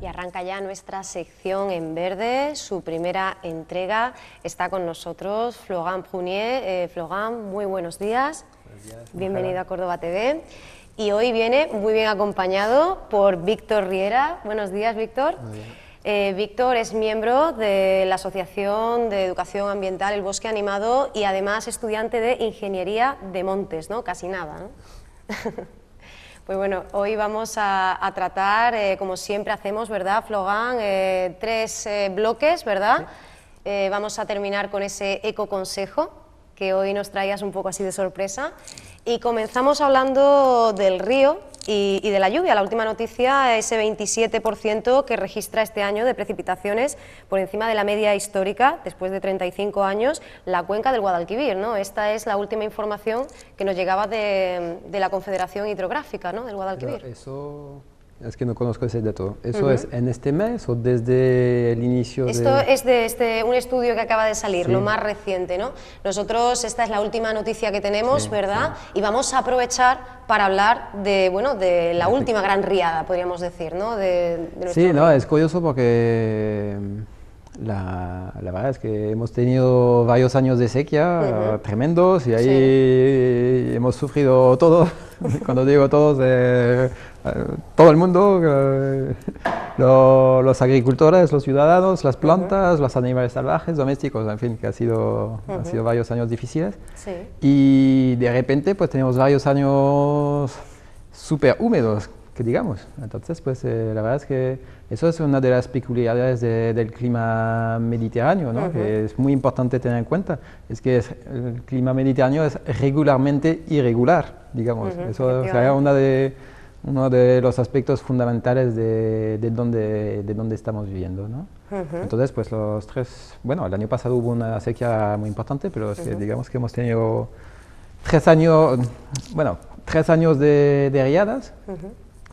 Y arranca ya nuestra sección en verde, su primera entrega. Está con nosotros Florent Prunier. Florent, muy buenos días. Buenos días. Bienvenido a Córdoba TV. Y hoy viene muy bien acompañado por Víctor Riera. Buenos días, Víctor. Víctor es miembro de la Asociación de Educación Ambiental El Bosque Animado y además estudiante de Ingeniería de Montes, ¿no? Casi nada, ¿no? Pues bueno, hoy vamos a tratar, como siempre hacemos, ¿verdad, Florent? Tres bloques, ¿verdad? Sí. Vamos a terminar con ese ecoconsejo, que hoy nos traías un poco así de sorpresa. Y comenzamos hablando del río y de la lluvia. La última noticia, ese 27% que registra este año de precipitaciones por encima de la media histórica, después de 35 años, la cuenca del Guadalquivir, ¿no? Esta es la última información que nos llegaba de la Confederación Hidrográfica, ¿no?, del Guadalquivir. Pero eso, es que no conozco ese dato. ¿Eso es en este mes o desde el inicio? Esto es de un estudio que acaba de salir, sí, lo más reciente, ¿no? Nosotros, esta es la última noticia que tenemos, sí, ¿verdad? Sí. Y vamos a aprovechar para hablar de, bueno, de la última gran riada, podríamos decir, ¿no? De sí, no, es curioso porque la verdad es que hemos tenido varios años de sequía tremendos y ahí sí, hemos sufrido todo. Cuando digo todos, todo el mundo, los agricultores, los ciudadanos, las plantas, los animales salvajes, domésticos, en fin, que han sido varios años difíciles. Sí. Y de repente pues tenemos varios años súper húmedos, que digamos. Entonces, pues la verdad es que eso es una de las peculiaridades del clima mediterráneo, ¿no? Que es muy importante tener en cuenta. Es que el clima mediterráneo es regularmente irregular, digamos. Eso será uno de los aspectos fundamentales de donde estamos viviendo, ¿no? Entonces, pues los tres... Bueno, el año pasado hubo una sequía muy importante, pero es que, digamos que hemos tenido 3 años de riadas.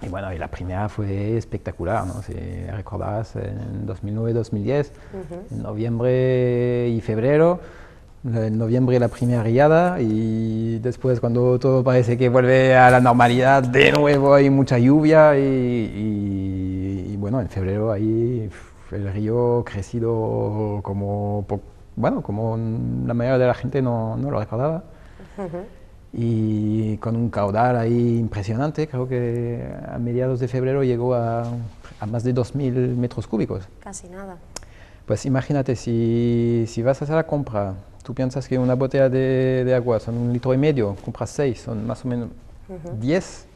Y bueno, y la primera fue espectacular, ¿no? Si recordarás, en 2009-2010, en noviembre y febrero, en noviembre la primera riada y después cuando todo parece que vuelve a la normalidad, de nuevo hay mucha lluvia y bueno, en febrero ahí el río crecido como la mayoría de la gente no lo recordaba. Y con un caudal ahí impresionante, creo que a mediados de febrero llegó a más de 2.000 metros cúbicos. Casi nada. Pues imagínate, si vas a hacer la compra, tú piensas que una botella de agua son 1,5 litros, compras 6, son más o menos 10.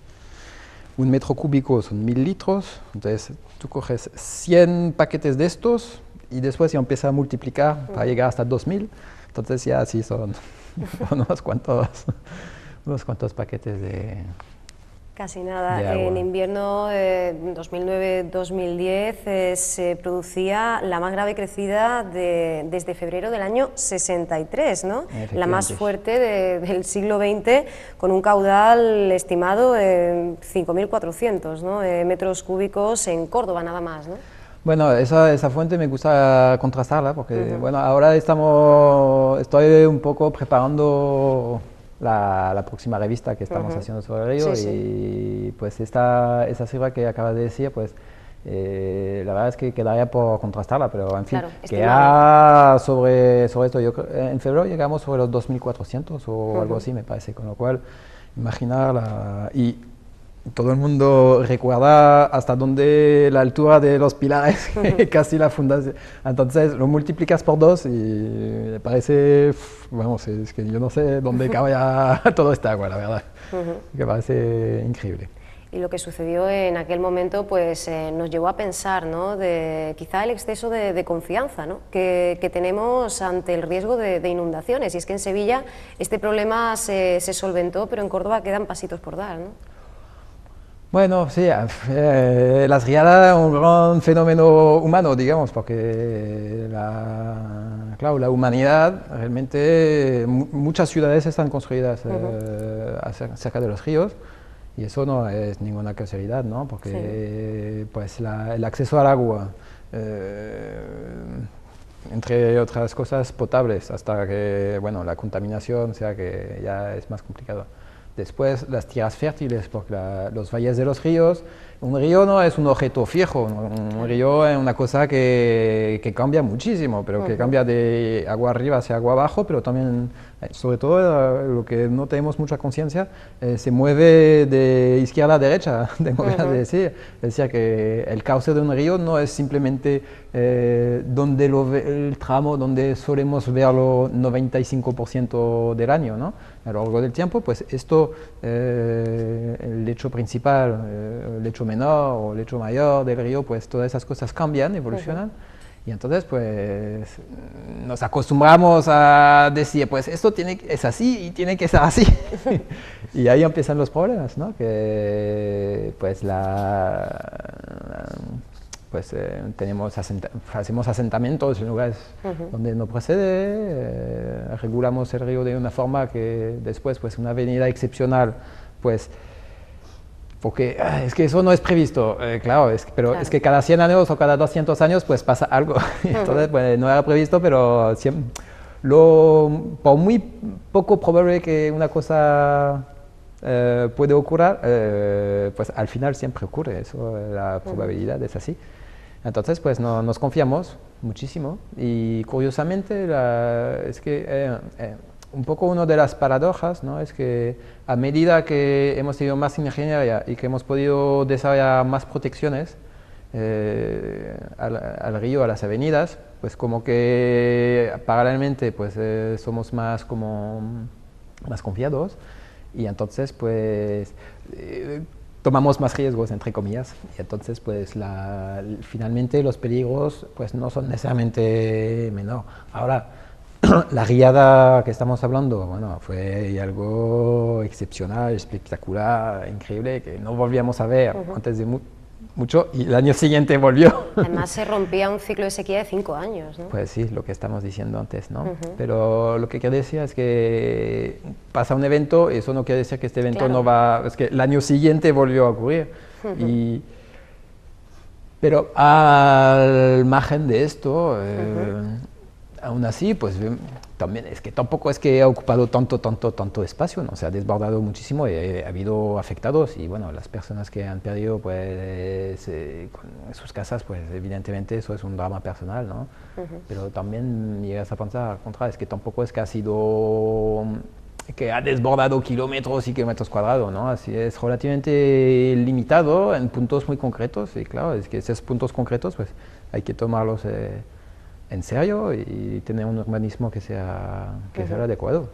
Un metro cúbico son 1.000 litros, entonces tú coges 100 paquetes de estos y después ya empieza a multiplicar para llegar hasta 2.000, entonces ya sí son unos cuantos paquetes de... Casi nada. En invierno 2009-2010 se producía la más grave crecida desde febrero del año 63, ¿no? La más fuerte del siglo XX, con un caudal estimado en 5.400, ¿no? Metros cúbicos en Córdoba nada más, ¿no? Bueno, esa fuente me gusta contrastarla porque bueno, ahora estoy un poco preparando la próxima revista que estamos haciendo sobre el río y pues esa cifra que acabas de decir, pues la verdad es que quedaría por contrastarla, pero en fin, claro, queda sobre esto. En febrero llegamos sobre los 2.400 o algo así, me parece, con lo cual imaginar y todo el mundo recuerda hasta dónde la altura de los pilares, casi la fundación. Entonces lo multiplicas por 2 y me parece, vamos, es que yo no sé dónde cabe todo este agua, la verdad. Me parece increíble. Y lo que sucedió en aquel momento pues nos llevó a pensar, ¿no?, de quizá el exceso de confianza, ¿no?, que tenemos ante el riesgo de inundaciones. Y es que en Sevilla este problema se solventó, pero en Córdoba quedan pasitos por dar, ¿no? Bueno, sí, las riadas son un gran fenómeno humano, digamos, porque claro, la humanidad, realmente, muchas ciudades están construidas cerca de los ríos, y eso no es ninguna casualidad, ¿no? Porque pues el acceso al agua, entre otras cosas potables, hasta que, bueno, la contaminación, o sea que ya es más complicado. después las tierras fértiles, porque los valles de los ríos, un río no es un objeto fijo, un río es una cosa que cambia muchísimo, pero que cambia de agua arriba hacia agua abajo, pero también, sobre todo, lo que no tenemos mucha conciencia, se mueve de izquierda a derecha, tengo que decir. Es decir, que el cauce de un río no es simplemente donde el tramo donde solemos verlo 95% del año, ¿no? A lo largo del tiempo, pues esto, el lecho principal, el lecho menor o el lecho mayor del río, pues todas esas cosas cambian, evolucionan. Y entonces, pues, nos acostumbramos a decir, pues, esto es así y tiene que ser así. Y ahí empiezan los problemas, ¿no? Que, pues, hacemos asentamientos en lugares donde no procede, regulamos el río de una forma que después, pues, una avenida excepcional, pues, porque es que eso no es previsto, claro, pero es que cada 100 años o cada 200 años pues pasa algo. Entonces, pues, no era previsto, pero por muy poco probable que una cosa puede ocurrir, pues al final siempre ocurre, eso, la probabilidad es así. Entonces, pues nos confiamos muchísimo y curiosamente es que un poco una de las paradojas, ¿no? Es que a medida que hemos tenido más ingeniería y que hemos podido desarrollar más protecciones al río, a las avenidas, pues como que paralelamente pues somos más confiados y entonces pues tomamos más riesgos, entre comillas, y entonces pues finalmente los peligros pues no son necesariamente menor. Ahora, la riada que estamos hablando, bueno, fue algo excepcional, espectacular, increíble, que no volvíamos a ver antes de mucho, y el año siguiente volvió. Además se rompía un ciclo de sequía de 5 años, ¿no? Pues sí, lo que estamos diciendo antes, ¿no? Pero lo que quiero decir es que pasa un evento, y eso no quiere decir que este evento no va, es que el año siguiente volvió a ocurrir. Pero al margen de esto, aún así, pues también es que tampoco es que ha ocupado tanto espacio, ¿no? Se ha desbordado muchísimo y ha habido afectados y bueno, las personas que han perdido pues con sus casas, pues evidentemente eso es un drama personal, ¿no? Pero también llegas a pensar al contrario, es que tampoco es que ha sido que ha desbordado kilómetros y kilómetros cuadrados, ¿no? Así es relativamente limitado en puntos muy concretos y claro, es que esos puntos concretos pues hay que tomarlos en serio y tener un urbanismo que sea adecuado.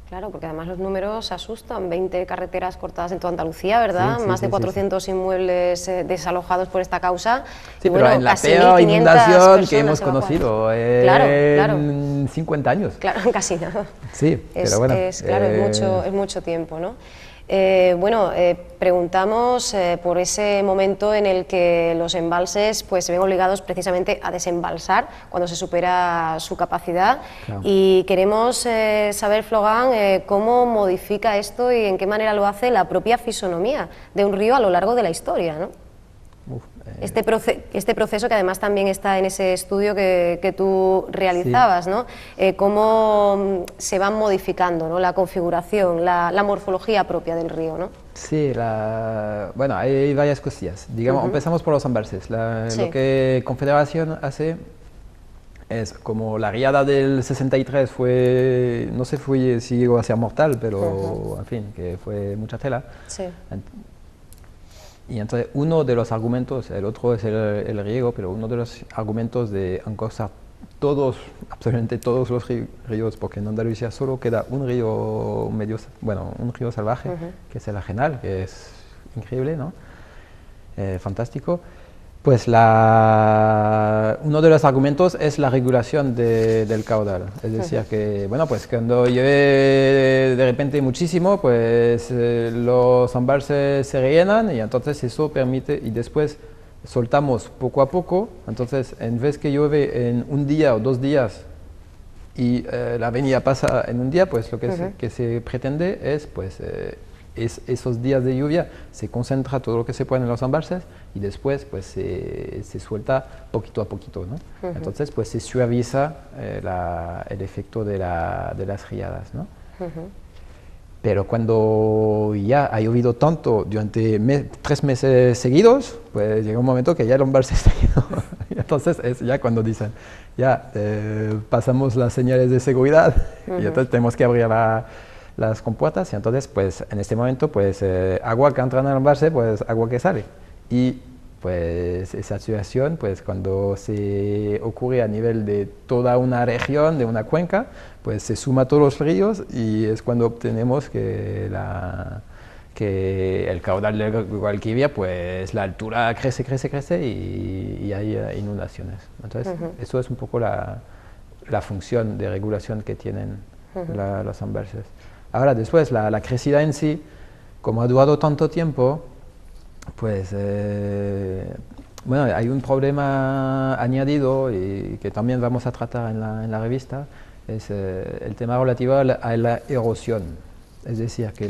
Claro, porque además los números asustan, 20 carreteras cortadas en toda Andalucía, ¿verdad? Más de 400 inmuebles desalojados por esta causa. Sí, y pero bueno, en la peor inundación que hemos conocido en 50 años. Claro, casi nada. Sí, pero bueno. Claro, es mucho tiempo, ¿no? Preguntamos por ese momento en el que los embalses pues, se ven obligados precisamente a desembalsar cuando se supera su capacidad. Claro. Y queremos saber, Flogan, cómo modifica esto y en qué manera lo hace la propia fisonomía de un río a lo largo de la historia, ¿no? Este proceso que además también está en ese estudio que tú realizabas, sí. ¿No? Cómo se van modificando, ¿no? La configuración, la morfología propia del río, ¿no? Sí, bueno, hay varias cosillas. Digamos, empezamos por los embalses. Sí. Lo que Confederación hace es como la riada del 63 fue, no sé si llegó a ser mortal, pero en fin, que fue mucha tela. Sí. Y entonces uno de los argumentos, el otro es el riego, pero uno de los argumentos de encauzar absolutamente todos los ríos, porque en Andalucía solo queda un río un río salvaje, que es el Ajenal, que es increíble, ¿no? Fantástico. Pues uno de los argumentos es la regulación del caudal. Es decir, que bueno, pues cuando llueve de repente muchísimo, pues los embalses se rellenan y entonces eso permite, y después soltamos poco a poco, entonces en vez que llueve en un día o 2 días y la avenida pasa en un día, pues lo que se pretende es pues esos días de lluvia se concentra todo lo que se puede en los embalses y después pues se suelta poquito a poquito, ¿no? Entonces pues se suaviza el efecto de las riadas, ¿no? Pero cuando ya ha llovido tanto durante 3 meses seguidos, pues llega un momento que ya el embalse está lleno. Y entonces es ya cuando dicen, ya pasamos las señales de seguridad y entonces tenemos que abrir las compuertas y entonces pues en este momento pues agua que entra en el embalse, pues agua que sale. Y pues esa situación, pues cuando se ocurre a nivel de toda una región, de una cuenca, pues se suma todos los ríos y es cuando obtenemos que el caudal del Guadalquivir, pues la altura crece y hay inundaciones. Entonces, eso es un poco la función de regulación que tienen los embalses. Ahora, después, la crecida en sí, como ha durado tanto tiempo, pues bueno, hay un problema añadido y que también vamos a tratar en la revista, es el tema relativo a la erosión. Es decir, que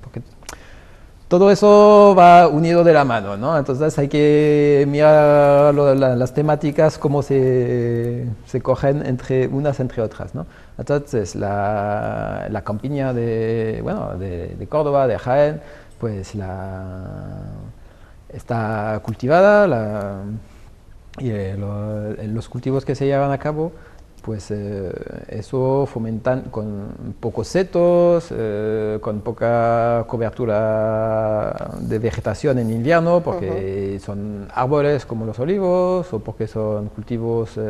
porque todo eso va unido de la mano, ¿no? Entonces hay que mirar las temáticas, cómo se cogen entre otras, ¿no? Entonces la campiña de Córdoba, de Jaén, pues está cultivada y los cultivos que se llevan a cabo, pues eso fomentan con pocos setos, con poca cobertura de vegetación en invierno, porque son árboles como los olivos o porque son cultivos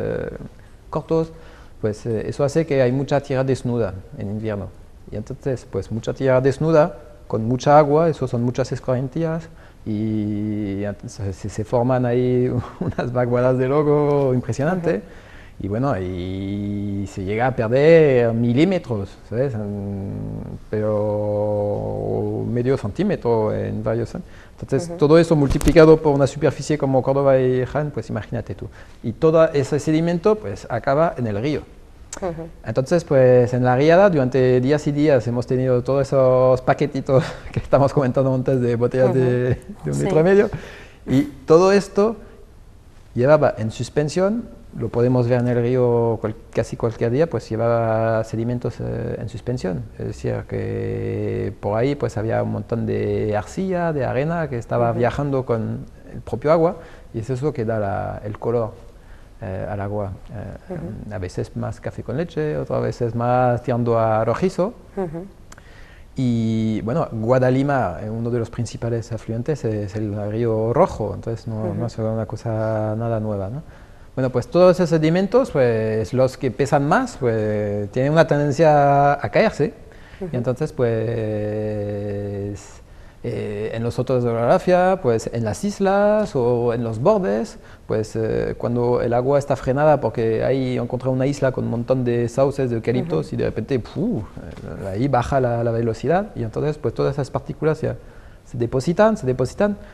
cortos, pues eso hace que hay mucha tierra desnuda en invierno. Y entonces, pues mucha tierra desnuda, con mucha agua, eso son muchas escorrentías y se forman ahí unas vaguadas de lodo impresionantes y bueno, y se llega a perder milímetros, ¿sabes? Pero medio centímetro en varios años. Entonces, todo eso multiplicado por una superficie como Córdoba y Jaén, pues imagínate tú. Y todo ese sedimento pues acaba en el río. Entonces, pues en la riada durante días y días hemos tenido todos esos paquetitos que estamos comentando antes de botellas de 1,5 litros y todo esto llevaba en suspensión, lo podemos ver en el río casi cualquier día, pues llevaba sedimentos en suspensión, es decir, que por ahí pues había un montón de arcilla, de arena que estaba viajando con el propio agua y es eso que da el color al agua, a veces más café con leche, otras veces más tirando a rojizo. Y bueno, Guadalima, uno de los principales afluentes, es el río Rojo, entonces no es una cosa nada nueva, ¿no? Bueno, pues todos esos sedimentos, pues los que pesan más, pues tienen una tendencia a caerse, y entonces pues en los otros de la geografía, pues en las islas o en los bordes, pues cuando el agua está frenada porque ahí encontré una isla con un montón de sauces, de eucaliptos y de repente ahí baja la velocidad y entonces pues todas esas partículas se depositan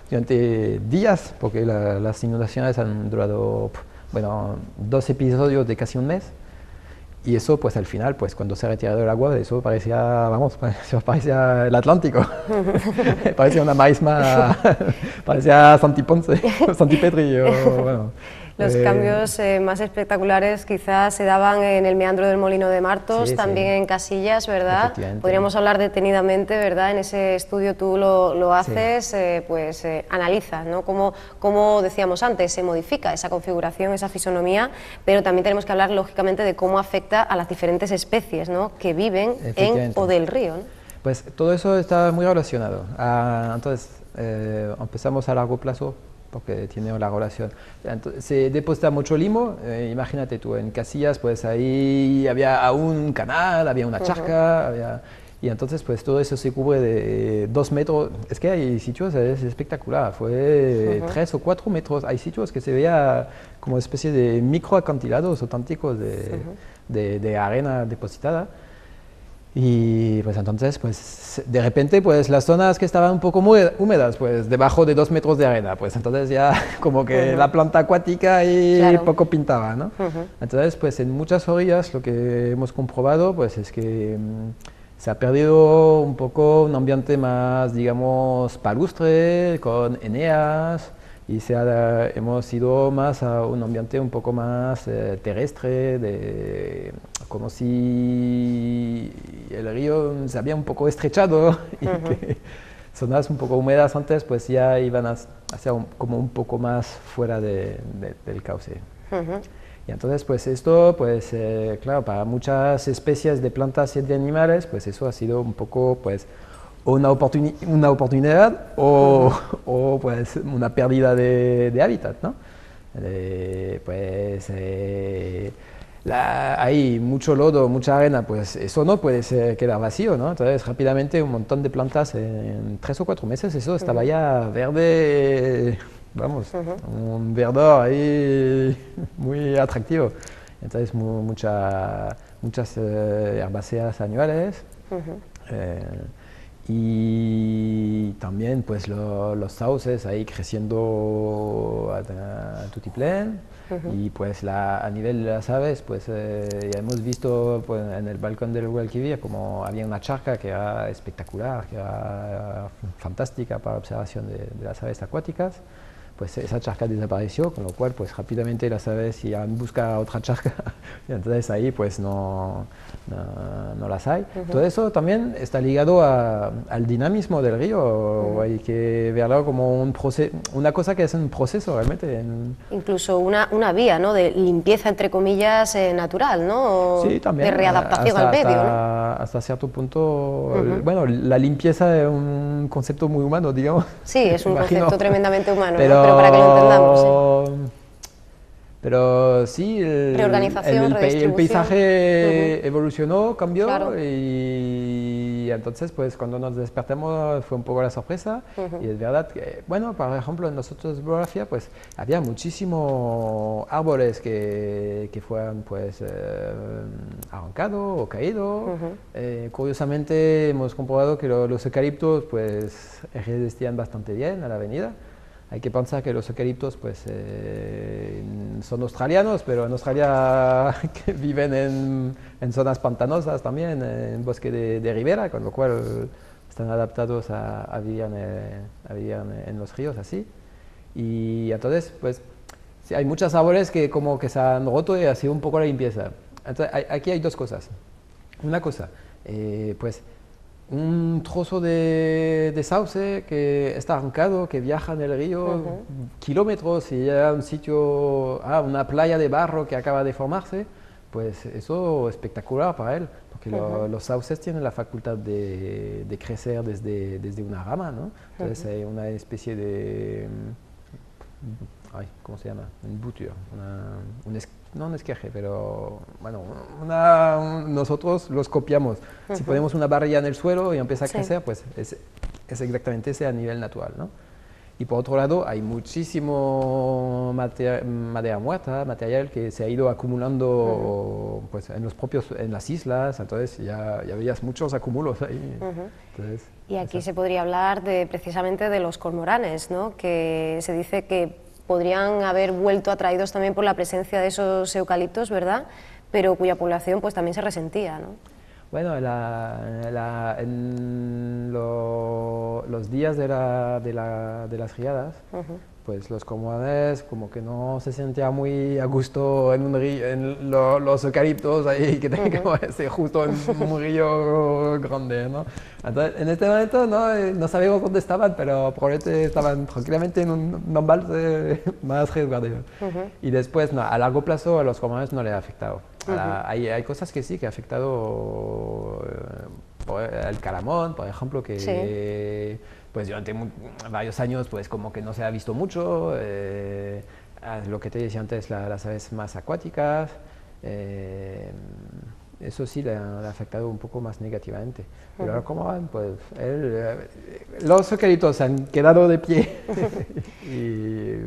durante días porque las inundaciones han durado, bueno, 2 episodios de casi un mes. Y eso, pues al final, pues cuando se ha retirado el agua, eso parecía el Atlántico. Parecía una marisma, parecía Santipetri. Bueno, los cambios más espectaculares quizás se daban en el meandro del Molino de Martos, también en Casillas, ¿verdad? Podríamos hablar detenidamente, ¿verdad? En ese estudio tú lo haces, pues analizas, ¿no? Cómo decíamos antes, se modifica esa configuración, esa fisonomía, pero también tenemos que hablar lógicamente de cómo afecta a las diferentes especies, ¿no? Que viven en o del río, ¿no? Pues todo eso está muy relacionado. Entonces, empezamos a largo plazo porque tiene la relación. Entonces, se deposita mucho limo, imagínate tú, en Casillas, pues ahí había aún un canal, había una charca, y entonces pues todo eso se cubre de 2 metros, es que hay sitios, es espectacular, fue 3 o 4 metros, hay sitios que se veía como especie de microacantilados auténticos de arena depositada. Y pues entonces, pues de repente, pues las zonas que estaban un poco húmedas, pues debajo de 2 metros de arena, pues entonces ya como que la planta acuática y poco pintaba, ¿no? Entonces, pues en muchas orillas lo que hemos comprobado, pues es que se ha perdido un poco un ambiente más, digamos, palustre, con eneas, y hemos ido más a un ambiente un poco más terrestre, como si el río se había un poco estrechado y que zonas un poco húmedas antes pues ya iban a ser como un poco más fuera del cauce. Y entonces pues esto, pues claro, para muchas especies de plantas y de animales, pues eso ha sido un poco pues una oportunidad o pues una pérdida de hábitat, ¿no? Hay mucho lodo, mucha arena, pues eso no puede quedar vacío, ¿no? Entonces rápidamente un montón de plantas en 3 o 4 meses, eso estaba ya verde, vamos, un verdor ahí muy atractivo. Entonces muchas herbáceas anuales. Y también pues los sauces ahí creciendo a tutiplén. Y pues a nivel de las aves, pues ya hemos visto pues, en el balcón del Guadalquivir como había una charca que era espectacular, que era fantástica para observación de las aves acuáticas. Pues esa charca desapareció, con lo cual pues rápidamente las aves iban a buscar otra charca y entonces ahí pues no las hay. Todo eso también está ligado al dinamismo del río, hay que verlo como una cosa que es un proceso realmente. Incluso una vía, ¿no?, de limpieza entre comillas natural, ¿no? Sí, también. De readaptación al medio, ¿no? Hasta cierto punto, bueno, la limpieza es un concepto muy humano, digamos. Sí, es un concepto tremendamente humano, pero, pero para que lo entendamos. Pero sí, Reorganización, el paisaje evolucionó, cambió, claro. y entonces pues cuando nos despertamos fue un poco la sorpresa. Y es verdad que, bueno, por ejemplo en nosotros Biografía pues había muchísimos árboles que fueron pues arrancados o caídos. Curiosamente hemos comprobado que los eucaliptos pues resistían bastante bien a la avenida. Hay que pensar que los eucaliptos pues, son australianos, pero en Australia que viven en zonas pantanosas también, en bosque de ribera, con lo cual están adaptados a vivir en los ríos así. Y entonces, pues, sí, hay muchos árboles que como que se han roto y ha sido un poco la limpieza. Entonces, aquí hay dos cosas. Una cosa, pues, un trozo de sauce que está arrancado, que viaja en el río kilómetros y llega a un sitio, una playa de barro que acaba de formarse, pues eso es espectacular para él, porque los sauces tienen la facultad de crecer desde una rama, ¿no? Entonces hay una especie de, ¿cómo se llama? Un bouture, no un esqueje, pero bueno, nosotros los copiamos. Si ponemos una barrilla en el suelo y empieza a crecer, pues es exactamente ese a nivel natural, ¿no? Y por otro lado, hay muchísimo madera muerta, material que se ha ido acumulando pues, en las islas, entonces ya veías muchos acúmulos ahí. Entonces, y aquí se podría hablar precisamente de los cormoranes, ¿no?, que se dice que podrían haber vuelto atraídos también por la presencia de esos eucaliptos, ¿verdad?, pero cuya población pues también se resentía, ¿no? Bueno, en los días de las riadas, pues los cormoranes como que no se sentían muy a gusto en un río, en los eucaliptos ahí que tienen que ser justo en un río grande, ¿no? Entonces, en este momento no sabemos dónde estaban, pero probablemente estaban tranquilamente en un embalse más resguardado. Y después, a largo plazo, a los cormoranes no les ha afectado. Hay cosas que sí, que ha afectado el calamón, por ejemplo, que pues durante varios años pues como que no se ha visto mucho, lo que te decía antes, las aves más acuáticas, eso sí le ha afectado un poco más negativamente. Pero ahora como van, pues los eucaliptos han quedado de pie y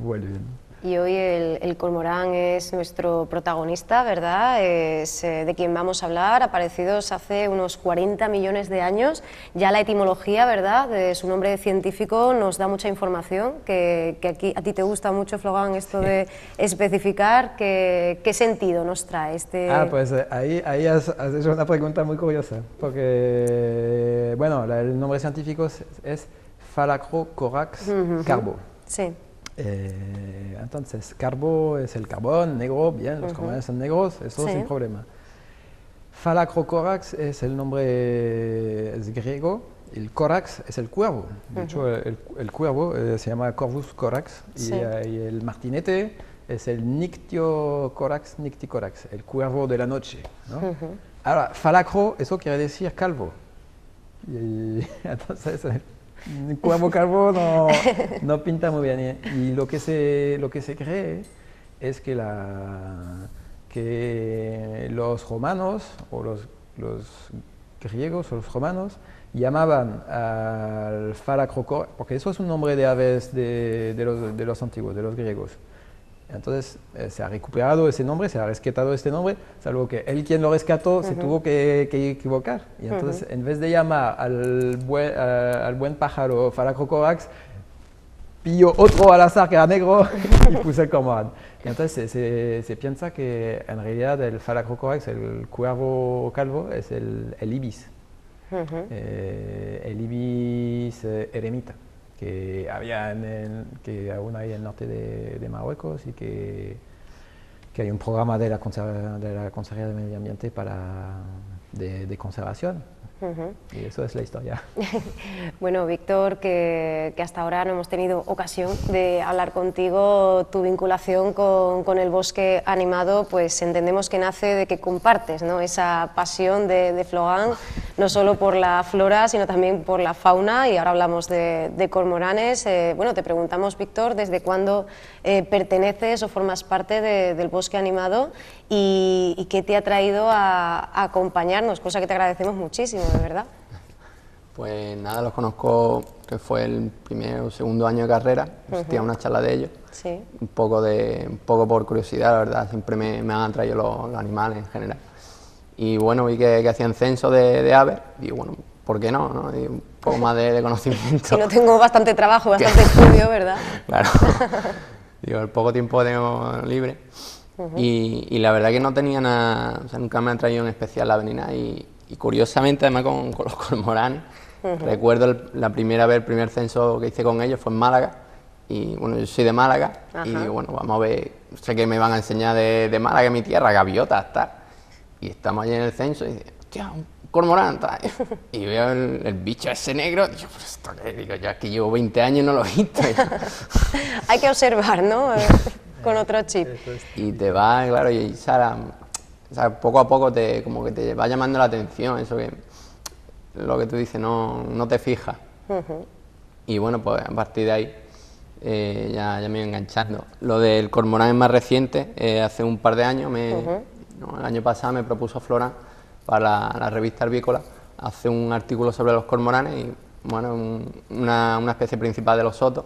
vuelven. Y hoy el cormorán es nuestro protagonista, ¿verdad? Es de quien vamos a hablar, aparecidos hace unos 40 millones de años. Ya la etimología, ¿verdad?, de su nombre científico nos da mucha información, que aquí a ti te gusta mucho, Flogán, esto de especificar qué sentido nos trae este... Pues ahí has hecho una pregunta muy curiosa, porque, bueno, el nombre científico es Phalacrocorax carbo. Sí. Entonces, carbo es el carbón, negro, bien, los cormoranes son negros, eso sin problema. Phalacrocorax es el nombre es griego, el corax es el cuervo. De hecho, el cuervo se llama Corvus corax y el martinete es el Nyctiocorax nicticorax, el cuervo de la noche, ¿no? Ahora, falacro, eso quiere decir calvo. Y entonces, el cuervo calvo no pinta muy bien. Y lo que se cree es que los romanos, o los griegos o los romanos, llamaban al Phalacrocorax, porque eso es un nombre de aves de los antiguos, de los griegos. Entonces se ha recuperado ese nombre, se ha rescatado este nombre, salvo que él quien lo rescató se tuvo que equivocar. Y entonces en vez de llamar al buen pájaro Phalacrocorax, pilló otro al azar que era negro y puso el cormorán. Y entonces se piensa que en realidad el Phalacrocorax, el cuervo calvo, es el ibis. El ibis eremita, que aún hay en el norte de Marruecos y que hay un programa de la Consejería de Medio Ambiente de conservación. Y eso es la historia. Bueno, Víctor, que hasta ahora no hemos tenido ocasión de hablar contigo, tu vinculación con el bosque animado, pues entendemos que nace de que compartes, ¿no?, esa pasión de Florán, no solo por la flora, sino también por la fauna, y ahora hablamos de cormoranes. Bueno, te preguntamos, Víctor, ¿desde cuándo perteneces o formas parte del bosque animado y qué te ha traído a acompañarnos, cosa que te agradecemos muchísimo, de verdad? Pues nada, los conozco, que fue el primer o segundo año de carrera, asistí a una charla de ellos, un poco por curiosidad, la verdad, siempre me han atraído los animales en general. Y bueno, vi que hacían censo de aves, y bueno, ¿por qué no? Y un poco más de conocimiento. Si no tengo bastante trabajo, bastante estudio, ¿verdad? Claro, digo, el poco tiempo que tengo libre. Y la verdad que no tenía nada, o sea, nunca me ha traído en especial la venina y curiosamente además con los cormoranes. Recuerdo la primera vez, el primer censo que hice con ellos fue en Málaga, y bueno, yo soy de Málaga, y digo, bueno, vamos a ver, sé que me van a enseñar de Málaga, mi tierra, gaviotas, tal, y estamos allí en el censo y dice, hostia, un cormorán, tal, y veo el bicho ese negro, digo, pues esto qué, digo, ya es que llevo 20 años y no lo he visto. Hay que observar, ¿no? Con otro chip. Y te va, claro, y Sara, o sea, poco a poco como que te va llamando la atención, eso que lo que tú dices, no te fijas. Y bueno, pues a partir de ahí ya me iba enganchando. Lo del cormorán es más reciente, hace un par de años, el año pasado me propuso Florán para la revista Herbícola hacer un artículo sobre los cormoranes y bueno, una especie principal de los sotos.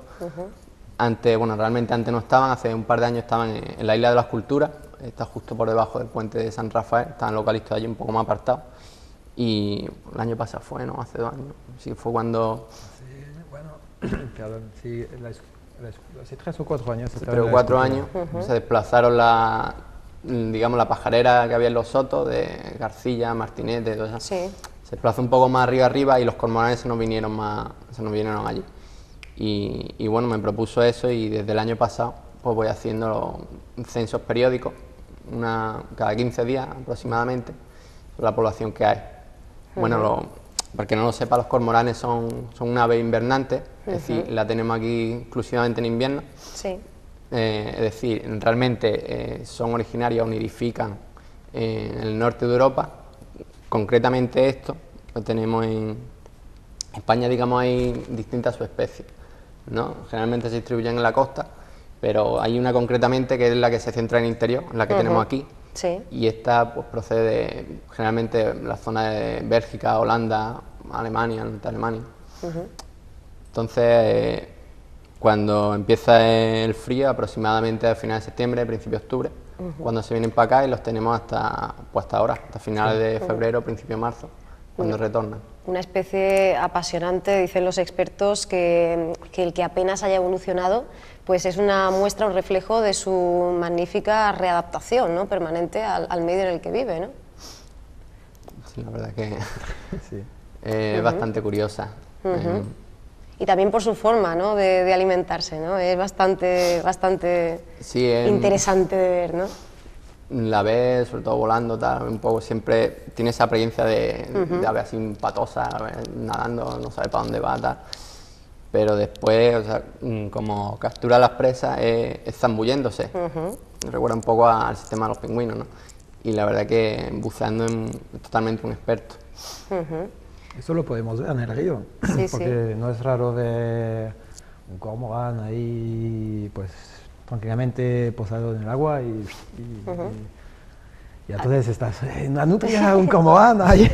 Antes, bueno, realmente antes no estaban, hace un par de años estaban en la Isla de las Culturas, está justo por debajo del puente de San Rafael, estaban localizados allí un poco más apartados. Y el año pasado fue, ¿no? Hace 2 años. Sí, fue cuando... Sí, bueno, perdón, sí, hace 3 o 4 años. Hace 3 o 4 años se desplazaron digamos, la pajarera que había en los sotos, de Garcilla, Martinete, todo eso. Se desplazó un poco más arriba y los cormoranes se nos vinieron allí. Y bueno, me propuso eso y desde el año pasado pues voy haciendo censos periódicos, cada 15 días aproximadamente, la población que hay. Bueno, para que no lo sepa, los cormoranes son una ave invernante, es decir, la tenemos aquí exclusivamente en invierno. Es decir, realmente son originarias o nidifican en el norte de Europa. Concretamente esto lo tenemos en España, digamos, hay distintas subespecies, ¿no? Generalmente se distribuyen en la costa, pero hay una concretamente que es la que se centra en el interior, la que tenemos aquí. Y esta pues procede generalmente de la zona de Bélgica, Holanda, Alemania, norte de Alemania. Entonces, cuando empieza el frío, aproximadamente a finales de septiembre, principio de octubre, cuando se vienen para acá y los tenemos hasta ahora, hasta finales de febrero, principio de marzo, cuando retornan. Una especie apasionante, dicen los expertos, que el que apenas haya evolucionado pues es una muestra, un reflejo de su magnífica readaptación, ¿no?, permanente al medio en el que vive, ¿no? Sí, la verdad que es bastante curiosa. Y también por su forma, ¿no?, de alimentarse, ¿no? Es bastante sí, interesante de ver, ¿no? La ves, sobre todo volando, tal, un poco siempre tiene esa apariencia de ave así patosa, nadando, no sabe para dónde va, tal. Pero después, o sea, como captura las presas, es zambulléndose. Recuerda un poco al sistema de los pingüinos, ¿no? Y la verdad que buceando es totalmente un experto. Eso lo podemos ver en el río, Sí, porque no es raro ver un cormorán ahí, pues, tranquilamente posado en el agua y entonces estás en una nutria, un cormorán ahí.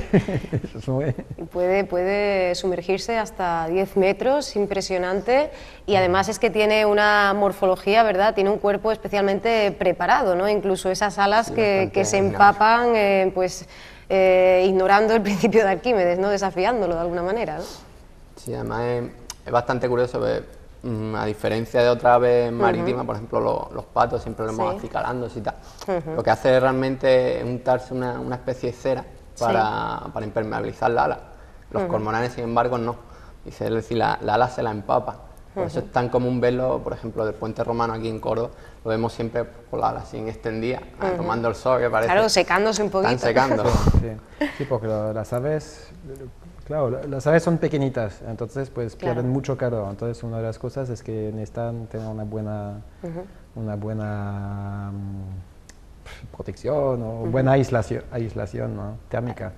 Puede sumergirse hasta 10 metros, impresionante, y además es que tiene una morfología, ¿verdad? Tiene un cuerpo especialmente preparado, ¿no? Incluso esas alas que se empapan, pues ignorando el principio de Arquímedes, ¿no? Desafiándolo de alguna manera, ¿no? Sí, además es bastante curioso ver. A diferencia de otras aves marítimas, por ejemplo, los patos siempre los vemos acicalándose y tal. Lo que hace realmente es untarse una especie de cera para impermeabilizar la ala. Los cormoranes, sin embargo, no. Es decir, la ala se la empapa. Por eso es tan común verlo, por ejemplo, del puente romano aquí en Córdoba, lo vemos siempre con la ala así extendida, tomando el sol, que parece. Claro, secándose un poquito. Están secando. Sí, porque las aves... Claro, las aves son pequeñitas, entonces pues pierden mucho calor. Entonces una de las cosas es que necesitan tener una buena protección o buena aislación, ¿no?, térmica.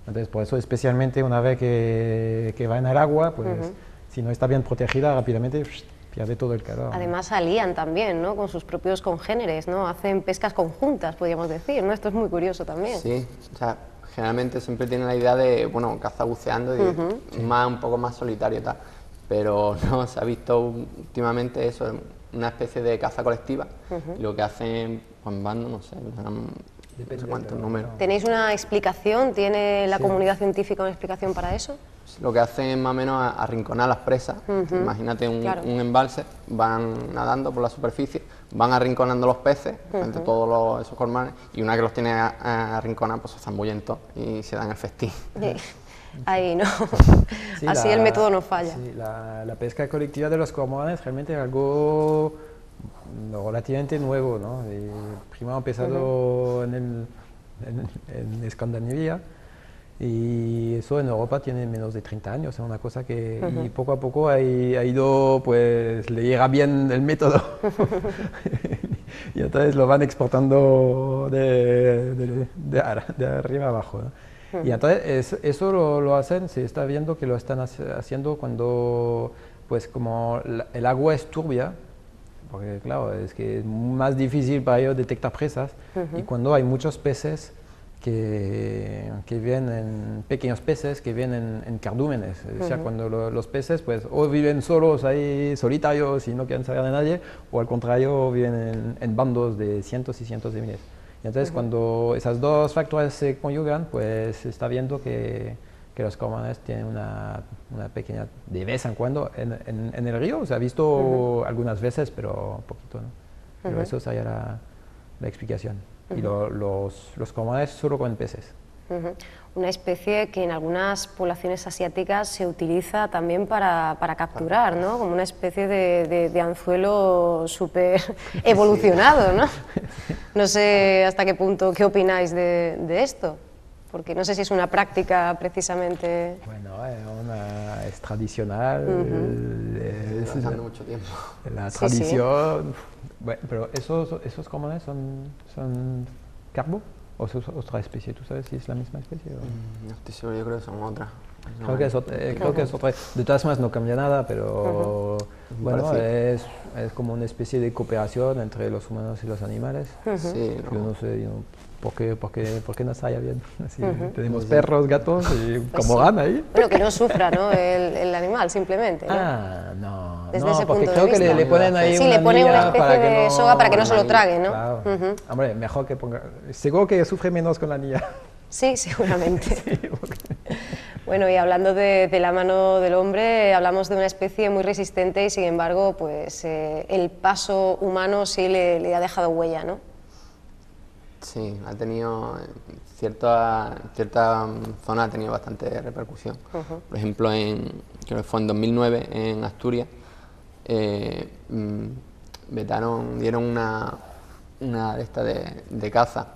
Entonces por eso especialmente una ave que va en el agua, pues si no está bien protegida rápidamente pierde todo el calor. Además alían también, ¿no?, con sus propios congéneres, ¿no? Hacen pescas conjuntas, podríamos decir, ¿no? Esto es muy curioso también. Sí, o sea, generalmente siempre tienen la idea de, bueno, caza buceando y un poco más solitario y tal, pero no, se ha visto últimamente eso, una especie de caza colectiva, y lo que hacen, pues van, no sé cuántos números. ¿Tenéis una explicación? ¿Tiene la comunidad científica una explicación para eso? Lo que hacen es más o menos arrinconar las presas. Imagínate un embalse, van nadando por la superficie, van arrinconando los peces entre todos esos cormoranes, y una que los tiene arrinconados, pues se zambullen todos y se dan el festín. Ahí no, así el método no falla. Sí, la pesca colectiva de los cormoranes realmente es algo relativamente nuevo, ¿no? Primero ha empezado en Escandinavia, y eso en Europa tiene menos de 30 años, es una cosa que y poco a poco ha ido, pues le llega bien el método y entonces lo van exportando de arriba abajo, ¿no? Y entonces eso lo hacen, se está viendo que lo están haciendo cuando, pues como el agua es turbia, porque claro, es que es más difícil para ellos detectar presas, y cuando hay muchos peces que vienen, pequeños peces que vienen en cardúmenes, o sea, cuando los peces pues o viven solos ahí, solitarios y no quieren saber de nadie, o al contrario viven en bandos de cientos y cientos de miles. Y entonces cuando esas dos factores se conjugan, pues se está viendo que los cormoranes tienen una pequeña, de vez en cuando, en el río, se ha visto algunas veces, pero poquito, ¿no? Pero eso sería la explicación. Y los cormoranes solo comen peces. Una especie que en algunas poblaciones asiáticas se utiliza también para capturar, ¿no? Como una especie de anzuelo súper evolucionado, ¿no? No sé hasta qué punto, ¿qué opináis de esto? Porque no sé si es una práctica precisamente... Bueno, es tradicional, es mucho tiempo. La tradición... Bueno, pero esos cormoranes son carbo o es otra especie. ¿Tú sabes si es la misma especie? No estoy seguro, yo creo que son otras. Creo que es otra. De todas formas no cambia nada, pero bueno, es como una especie de cooperación entre los humanos y los animales. Sí, yo no sé por qué nos haya bien. Así, tenemos perros, gatos y cormorán ahí. Bueno, que no sufra, ¿no?, el animal, simplemente, ¿no? No. Desde ese porque punto creo de que vista. le ponen ahí le ponen una especie de soga para que no se lo trague, ¿no? Claro. Hombre, mejor que ponga... Seguro que sufre menos con la anilla. Sí, seguramente. Sí, Bueno, y hablando de la mano del hombre, hablamos de una especie muy resistente y sin embargo, pues el paso humano sí le ha dejado huella, ¿no? Sí, ha tenido, cierta zona ha tenido bastante repercusión. Por ejemplo, creo que fue en 2009 en Asturias, dieron una de estas de caza.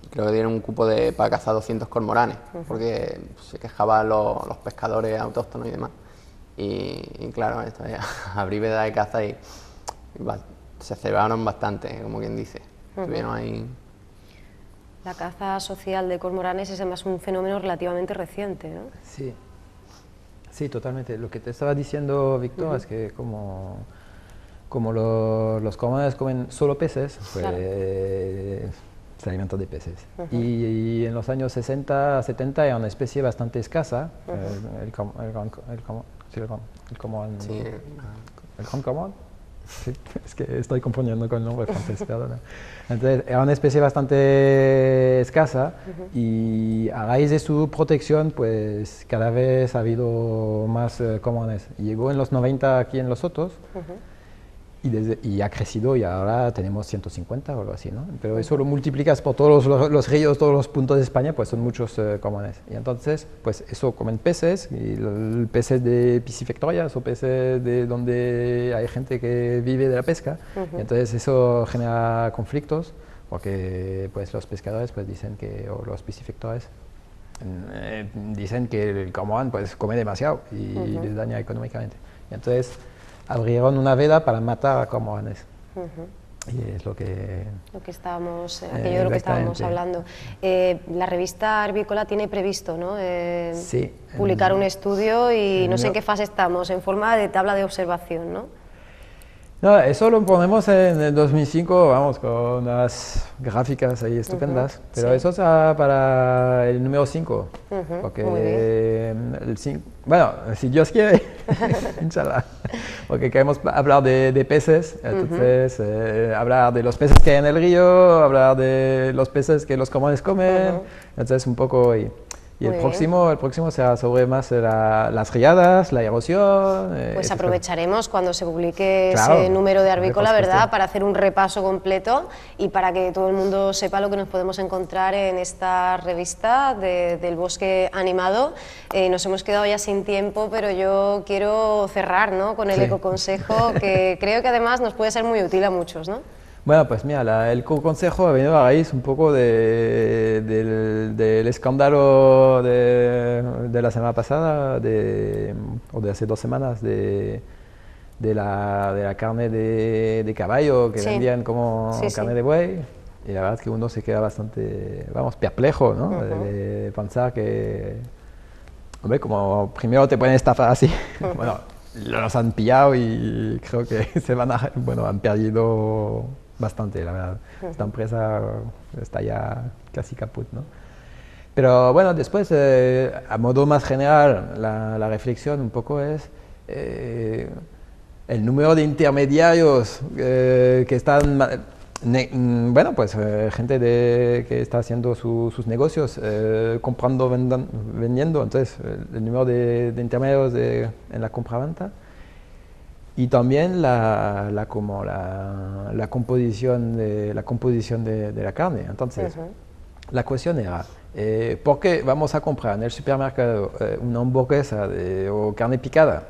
Creo que dieron un cupo para cazar 200 cormoranes, porque se quejaban los pescadores autóctonos y demás. Y claro, esto abrí veda de caza y se cebaron bastante, como quien dice. Estuvieron ahí. La caza social de cormoranes es además un fenómeno relativamente reciente, ¿no? Sí, sí, totalmente. Lo que te estaba diciendo, Víctor, es que como los cormoranes comen solo peces, pues claro, se alimentan de peces. Y en los años 60, 70 era una especie bastante escasa, el gran cormorán. Sí, es que estoy confundiendo con el nombre francés, perdona. Entonces, era una especie bastante escasa y a raíz de su protección, pues cada vez ha habido más cormoranes. Llegó en los 90 aquí en Los Sotos y ha crecido y ahora tenemos 150 o algo así, ¿no? Pero eso lo multiplicas por todos los ríos, todos los puntos de España, pues son muchos cormoranes. Y entonces, pues eso comen peces, y peces de piscifactorias o peces de donde hay gente que vive de la pesca. Y entonces eso genera conflictos, porque pues los pescadores pues dicen que, o los piscifactores, dicen que el cormorán pues come demasiado y les daña económicamente. Y entonces abrieron una veda para matar a cormoranes. Y es lo que estábamos, aquello de lo que estábamos hablando. La revista Arvícola tiene previsto, ¿no? Sí, publicar un estudio y no sé en qué fase estamos, en forma de tabla de observación, ¿no? No, eso lo ponemos en el 2005, vamos, con unas gráficas ahí estupendas, pero eso es para el número 5, porque el 5, bueno, si Dios quiere, inshallah, porque queremos hablar de peces, entonces hablar de los peces que hay en el río, hablar de los peces que los cormoranes comen, entonces un poco... Y el próximo será sobre más las riadas, la erosión. Pues aprovecharemos cuando se publique ese número de Arvícola, ¿verdad?, para hacer un repaso completo y para que todo el mundo sepa lo que nos podemos encontrar en esta revista del bosque animado. Nos hemos quedado ya sin tiempo, pero yo quiero cerrar, ¿no?, con el ecoconsejo, que creo que además nos puede ser muy útil a muchos, ¿no? Bueno, pues mira, el consejo ha venido a raíz un poco del escándalo de la semana pasada, o de hace 2 semanas, de la carne de caballo que vendían como carne de buey. Y la verdad es que uno se queda bastante, vamos, perplejo, ¿no? De pensar que, hombre, como primero te pueden estafar así, bueno, los han pillado y creo que han perdido bastante, la verdad. Esta empresa está ya casi caput, ¿no? Pero bueno, después, a modo más general, la reflexión un poco es el número de intermediarios que están, bueno, pues gente que está haciendo sus negocios, comprando, vendiendo, entonces el número de intermediarios en la compra-venta. Y también la composición de la carne. Entonces, la cuestión era, ¿por qué vamos a comprar en el supermercado una hamburguesa o carne picada,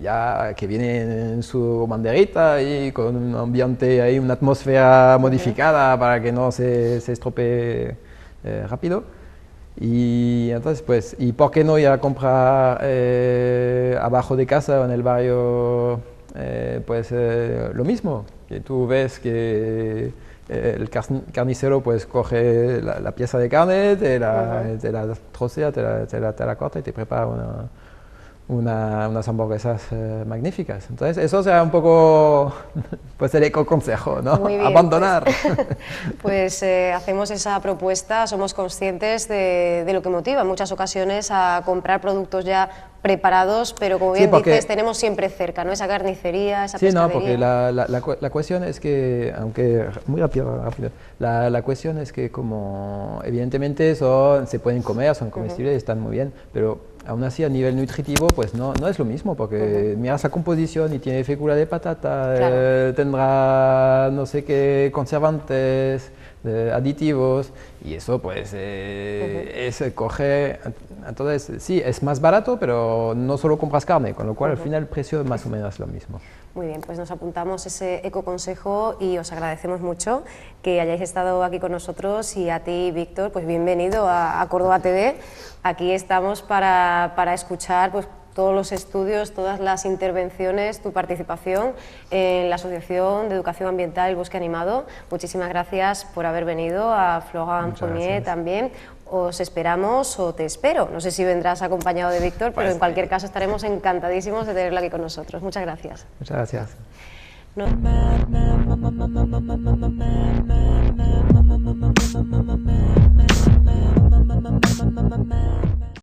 ya que viene en su banderita y con un ambiente ahí, una atmósfera modificada para que no se estropee rápido? Y entonces, pues, ¿y por qué no ir a comprar abajo de casa o en el barrio, lo mismo? Que tú ves que el carnicero pues coge la pieza de carne, te la trocea, te la corta y te prepara unas hamburguesas magníficas. Entonces, eso será un poco pues el ecoconsejo, ¿no? Muy bien, abandonar. Pues hacemos esa propuesta, somos conscientes de lo que motiva en muchas ocasiones a comprar productos ya preparados, pero como bien dices, tenemos siempre cerca, ¿no?, esa carnicería, esa pescadería. Sí, no, porque la cuestión es que, aunque muy rápido, la cuestión es que como evidentemente se pueden comer, son comestibles, están muy bien, pero aún así a nivel nutritivo pues no es lo mismo, porque miras la composición y tiene fécula de patata, claro. Tendrá no sé qué conservantes, aditivos, y eso pues entonces sí, es más barato, pero no solo compras carne, con lo cual al final el precio es más o menos lo mismo. Muy bien, pues nos apuntamos ese ecoconsejo y os agradecemos mucho que hayáis estado aquí con nosotros, y a ti, Víctor, pues bienvenido a Córdoba TV. Aquí estamos para escuchar pues todos los estudios, todas las intervenciones, tu participación en la Asociación de Educación Ambiental El Bosque Animado. Muchísimas gracias por haber venido, a Florent Fournier también. Os esperamos, o te espero, no sé si vendrás acompañado de Víctor, pero en cualquier caso estaremos encantadísimos de tenerlo aquí con nosotros. Muchas gracias. Muchas gracias. No.